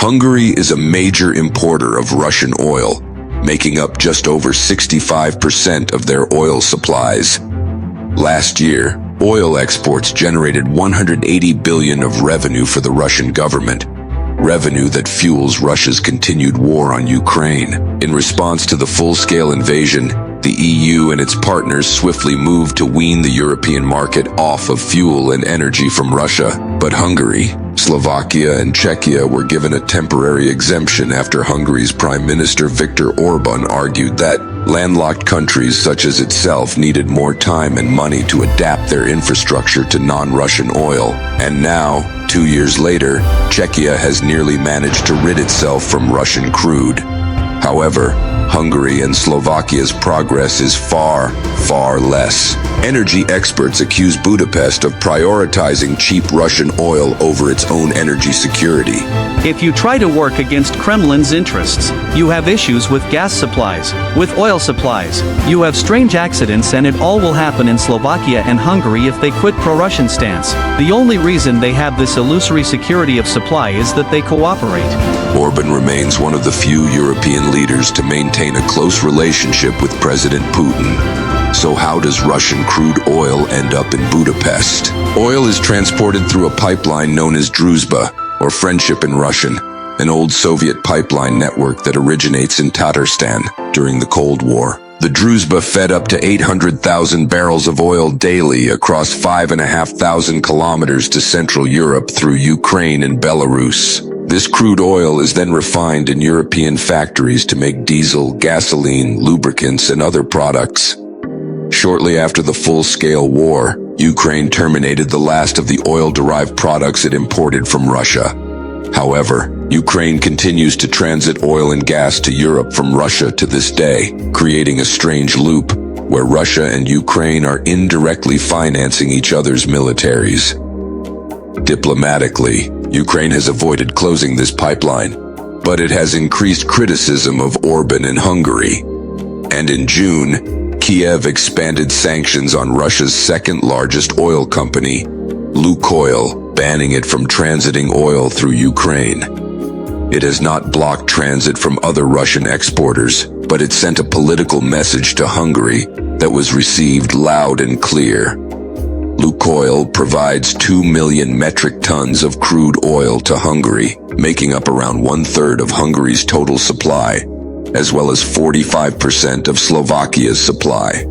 Hungary is a major importer of Russian oil, making up just over 65% of their oil supplies. Last year, oil exports generated 180 billion of revenue for the Russian government, revenue that fuels Russia's continued war on Ukraine. In response to the full-scale invasion, the EU and its partners swiftly moved to wean the European market off of fuel and energy from Russia. But Hungary, Slovakia, and Czechia were given a temporary exemption after Hungary's Prime Minister Viktor Orban argued that landlocked countries such as itself needed more time and money to adapt their infrastructure to non-Russian oil. And now, 2 years later, Czechia has nearly managed to rid itself from Russian crude. However, Hungary and Slovakia's progress is far, far less. Energy experts accuse Budapest of prioritizing cheap Russian oil over its own energy security. If you try to work against Kremlin's interests, you have issues with gas supplies, with oil supplies. You have strange accidents, and it all will happen in Slovakia and Hungary if they quit pro-Russian stance. The only reason they have this illusory security of supply is that they cooperate. Orban remains one of the few European leaders to maintain a close relationship with President Putin. So how does Russian crude oil end up in Budapest? Oil is transported through a pipeline known as Druzhba, or Friendship in Russian, an old Soviet pipeline network that originates in Tatarstan during the Cold War. The Druzhba fed up to 800,000 barrels of oil daily across 5,500 kilometers to Central Europe through Ukraine and Belarus. This crude oil is then refined in European factories to make diesel, gasoline, lubricants, and other products. Shortly after the full-scale war, Ukraine terminated the last of the oil-derived products it imported from Russia. However, Ukraine continues to transit oil and gas to Europe from Russia to this day, creating a strange loop where Russia and Ukraine are indirectly financing each other's militaries. Diplomatically, Ukraine has avoided closing this pipeline, but it has increased criticism of Orban in Hungary. And in June, Kiev expanded sanctions on Russia's second-largest oil company, Lukoil, banning it from transiting oil through Ukraine. It has not blocked transit from other Russian exporters, but it sent a political message to Hungary that was received loud and clear. Lukoil provides 2 million metric tons of crude oil to Hungary, making up around 1/3 of Hungary's total supply, as well as 45% of Slovakia's supply.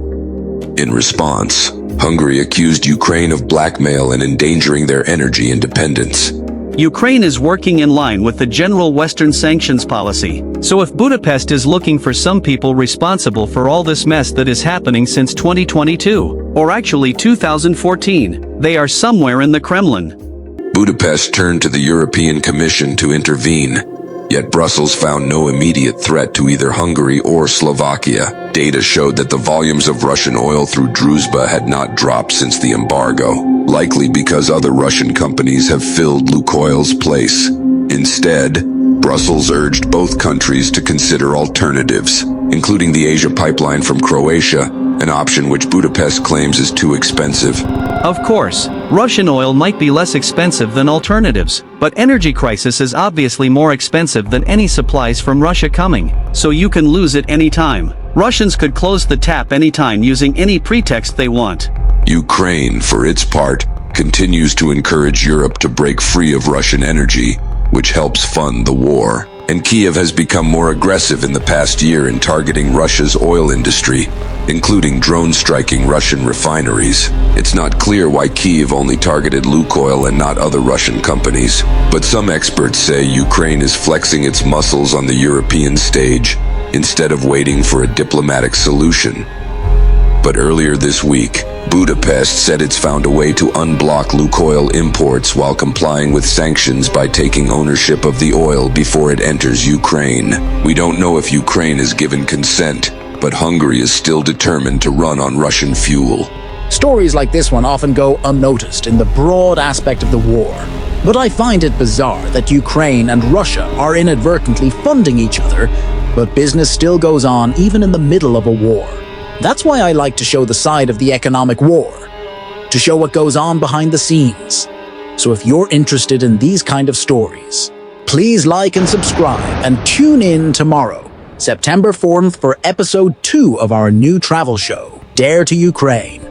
In response, Hungary accused Ukraine of blackmail and endangering their energy independence. Ukraine is working in line with the general Western sanctions policy. So if Budapest is looking for some people responsible for all this mess that is happening since 2022, or actually 2014, they are somewhere in the Kremlin. Budapest turned to the European Commission to intervene, yet Brussels found no immediate threat to either Hungary or Slovakia. Data showed that the volumes of Russian oil through Druzhba had not dropped since the embargo, likely because other Russian companies have filled Lukoil's place. Instead, Brussels urged both countries to consider alternatives, including the Asia pipeline from Croatia, an option which Budapest claims is too expensive. Of course, Russian oil might be less expensive than alternatives, but energy crisis is obviously more expensive than any supplies from Russia coming, so you can lose it anytime. Russians could close the tap anytime using any pretext they want. Ukraine, for its part, continues to encourage Europe to break free of Russian energy, which helps fund the war. And Kiev has become more aggressive in the past year in targeting Russia's oil industry, including drone-striking Russian refineries. It's not clear why Kiev only targeted Lukoil and not other Russian companies, but some experts say Ukraine is flexing its muscles on the European stage instead of waiting for a diplomatic solution. But earlier this week, Budapest said it's found a way to unblock Lukoil imports while complying with sanctions by taking ownership of the oil before it enters Ukraine. We don't know if Ukraine has given consent, but Hungary is still determined to run on Russian fuel. Stories like this one often go unnoticed in the broad aspect of the war. But I find it bizarre that Ukraine and Russia are inadvertently funding each other, but business still goes on even in the middle of a war. That's why I like to show the side of the economic war, to show what goes on behind the scenes. So if you're interested in these kind of stories, Please like and subscribe and tune in tomorrow, September 4th, for episode 2 of our new travel show, Dare to Ukraine.